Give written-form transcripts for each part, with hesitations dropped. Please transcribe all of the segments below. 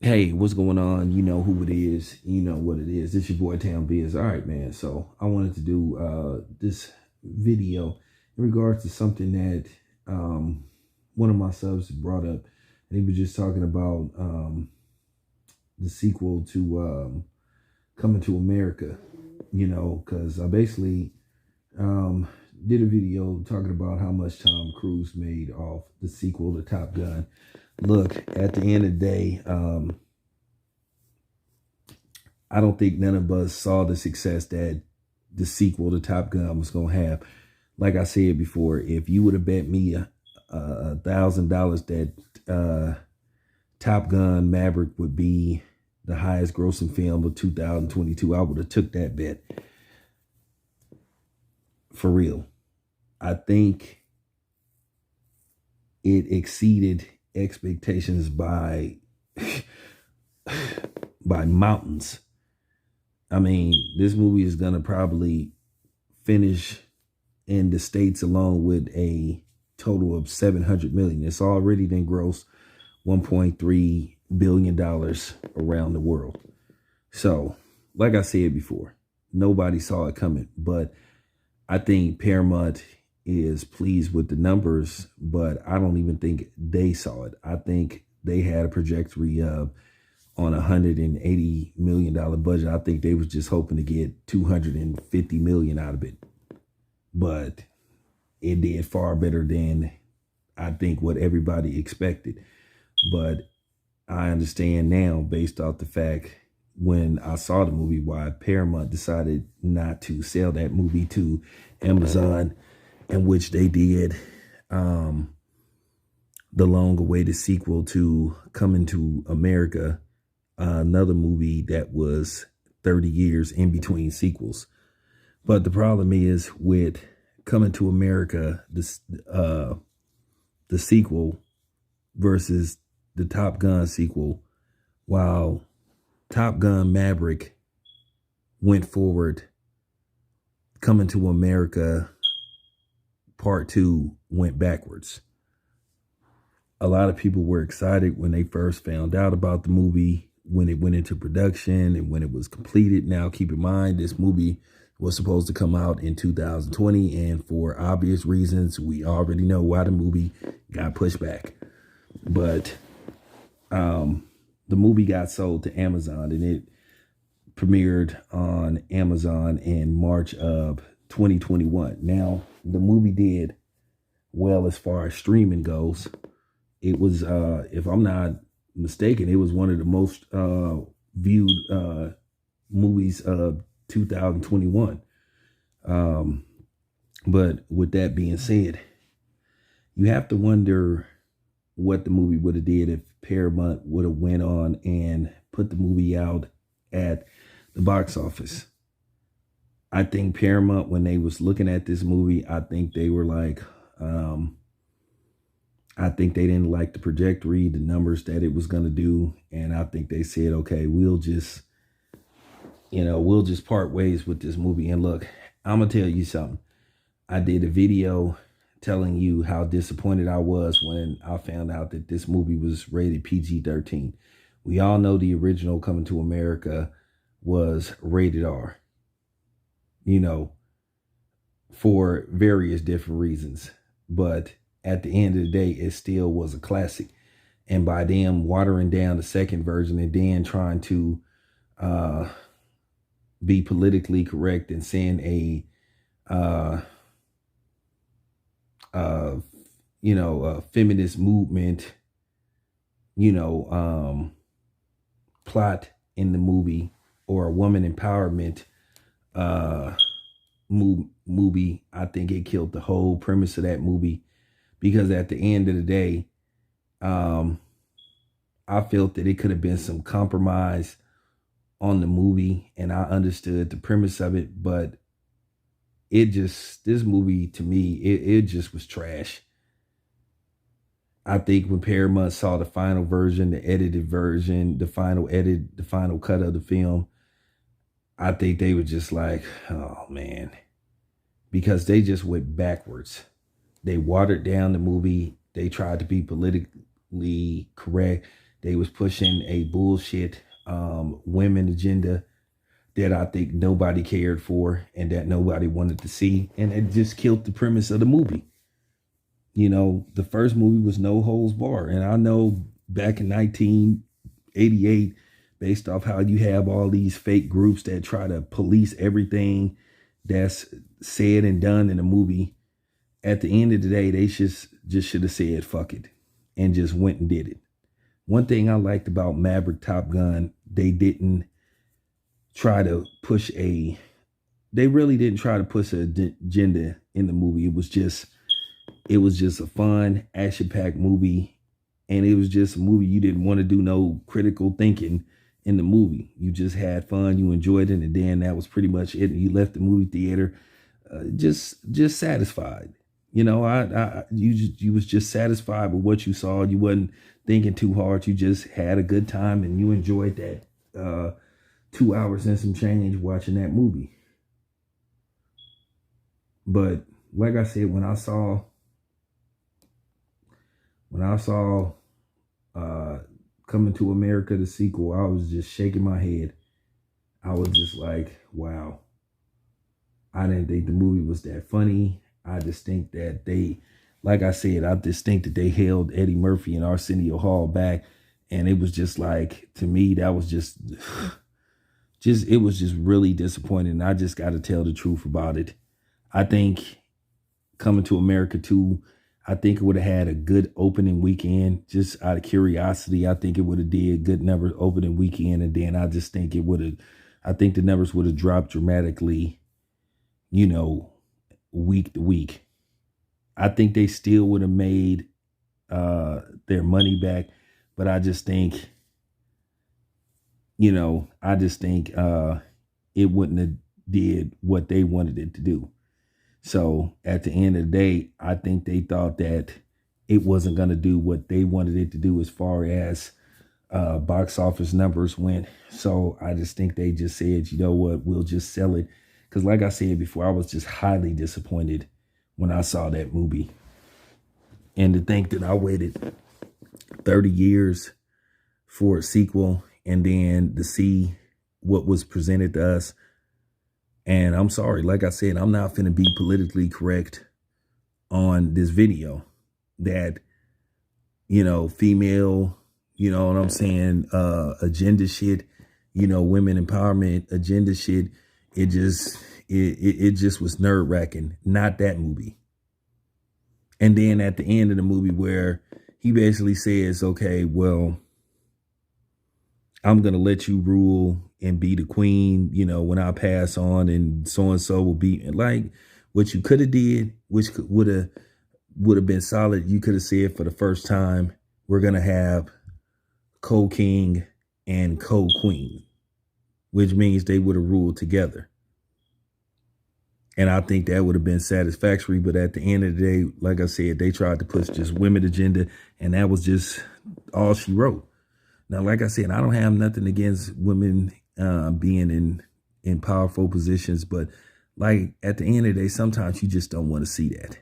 Hey, what's going on? You know who it is. You know what it is. This your boy Town Biz. All right, man. So I wanted to do this video in regards to something that one of my subs brought up. And he was just talking about the sequel to Coming to America. You know, because I basically did a video talking about how much Tom Cruise made off the sequel to Top Gun. Look, at the end of the day, I don't think none of us saw the success that the sequel to Top Gun was going to have. Like I said before, if you would have bet me $1,000 that Top Gun Maverick would be the highest grossing film of 2022, I would have took that bet. For real. I think it exceeded expectations by mountains. I mean, this movie is going to probably finish in the States alone with a total of $700 million. It's already then grossed $1.3 billion around the world. So, like I said before, nobody saw it coming, but I think Paramount is pleased with the numbers, but I don't even think they saw it. I think they had a trajectory of on $180 million budget. I think they was just hoping to get $250 million out of it. But it did far better than I think what everybody expected. But I understand now, based off the fact when I saw the movie, why Paramount decided not to sell that movie to Amazon, in which they did the long-awaited sequel to Coming to America, another movie that was 30 years in between sequels. But the problem is with Coming to America, the sequel versus the Top Gun sequel, while Top Gun Maverick went forward, Coming to America Part 2 went backwards. A lot of people were excited when they first found out about the movie, when it went into production and when it was completed. Now, keep in mind, this movie was supposed to come out in 2020, and for obvious reasons, we already know why the movie got pushed back. But the movie got sold to Amazon, and it premiered on Amazon in March of 2021. Now, the movie did well as far as streaming goes. It was, if I'm not mistaken, it was one of the most viewed movies of 2021. But with that being said, you have to wonder what the movie would have did if Paramount would have went on and put the movie out at the box office. I think Paramount, when they was looking at this movie, I think they were like, I think they didn't like the trajectory, the numbers that it was going to do. And I think they said, okay, we'll just part ways with this movie. And look, I'm going to tell you something. I did a video telling you how disappointed I was when I found out that this movie was rated PG-13. We all know the original Coming to America was rated R, you know, for various different reasons. But at the end of the day, it still was a classic. And by them watering down the second version and then trying to be politically correct and saying a feminist movement, plot in the movie, or a woman empowerment movie, I think it killed the whole premise of that movie. Because at the end of the day, I felt that it could have been some compromise on the movie, and I understood the premise of it, but this movie to me, it just was trash. I think when Paramount saw the final version, the edited version, the final edit, the final cut of the film, I think they were just like, oh man, because they just went backwards. They watered down the movie. They tried to be politically correct. They was pushing a bullshit women agenda that I think nobody cared for and that nobody wanted to see. And it just killed the premise of the movie. You know, the first movie was no holds bar. And I know back in 1988, based off how you have all these fake groups that try to police everything that's said and done in a movie, at the end of the day, they just should have said fuck it and just went and did it. One thing I liked about Maverick Top Gun, they didn't try to push they really didn't try to push an agenda in the movie. It was just a fun, action-packed movie. And it was just a movie you didn't want to do no critical thinking in the movie. You just had fun, you enjoyed it, and then that was pretty much it. You left the movie theater just satisfied. You know, you was just satisfied with what you saw. You wasn't thinking too hard. You just had a good time and you enjoyed that 2 hours and some change watching that movie. But like I said, when I saw Coming to America, the sequel, I was just shaking my head. I was just like, wow. I didn't think the movie was that funny. I just think that like I said, I just think that they held Eddie Murphy and Arsenio Hall back. And it was just like, to me, that was it was just really disappointing. I just got to tell the truth about it. I think Coming to America 2, I think it would have had a good opening weekend. Just out of curiosity, I think it would have did good numbers opening weekend. And then I just think I think the numbers would have dropped dramatically, you know, week to week. I think they still would have made their money back. But I just think, you know, it wouldn't have did what they wanted it to do. So at the end of the day, I think they thought that it wasn't going to do what they wanted it to do as far as box office numbers went. So I just think they just said, you know what, we'll just sell it. Because like I said before, I was just highly disappointed when I saw that movie. And to think that I waited 30 years for a sequel and then to see what was presented to us. And I'm sorry, like I said, I'm not finna be politically correct on this video that, you know, female, you know what I'm saying, agenda shit, you know, women empowerment agenda shit. It just was nerve wracking. Not that movie. And then at the end of the movie where he basically says, okay, well, I'm going to let you rule and be the queen, you know, when I pass on, and so will be like what you could have did, which would have been solid. You could have said for the first time, we're going to have co-king and co-queen, which means they would have ruled together. And I think that would have been satisfactory. But at the end of the day, like I said, they tried to push just women agenda, and that was just all she wrote. Now, like I said, I don't have nothing against women being in powerful positions, but like at the end of the day, sometimes you just don't want to see that.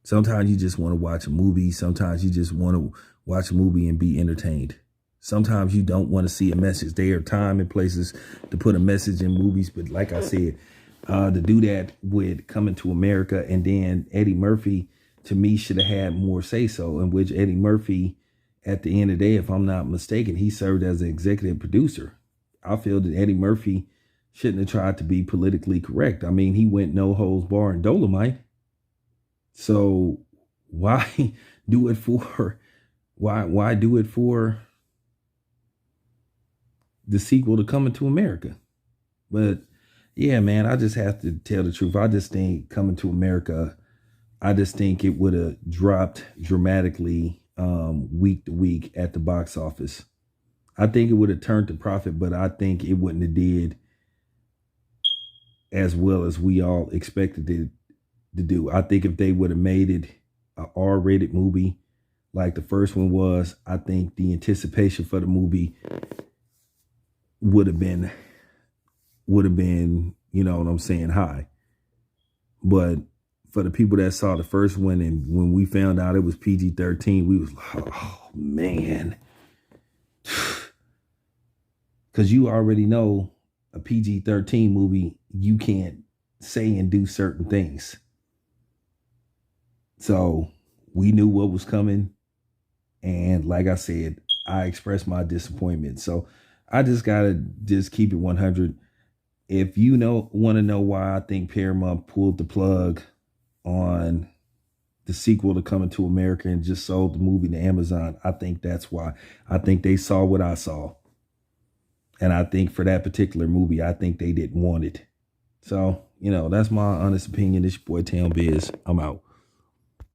Sometimes you just want to watch a movie. Sometimes you just want to watch a movie and be entertained. Sometimes you don't want to see a message. There are time and places to put a message in movies, but like I said, to do that with Coming to America, and then Eddie Murphy, to me, should have had more say so, in which Eddie Murphy, at the end of the day, if I'm not mistaken, he served as an executive producer. I feel that Eddie Murphy shouldn't have tried to be politically correct. I mean, he went no holds bar in Dolomite. So why do it for the sequel to Coming to America? But yeah, man, I just have to tell the truth. I just think Coming to America, I just think it would have dropped dramatically week to week at the box office. I think it would have turned to profit, but I think it wouldn't have did as well as we all expected it to do. I think if they would have made it an R-rated movie like the first one was, I think the anticipation for the movie would have been, you know what I'm saying, high. But for the people that saw the first one, and when we found out it was PG-13, we was like, oh man, because you already know a PG-13 movie, you can't say and do certain things. So we knew what was coming. And like I said, I expressed my disappointment. So I just gotta just keep it 100. If you want to know why I think Paramount pulled the plug on the sequel to Coming to America and just sold the movie to Amazon, I think that's why. I think they saw what I saw. And I think for that particular movie, I think they didn't want it. So, that's my honest opinion. It's your boy Town Biz. I'm out.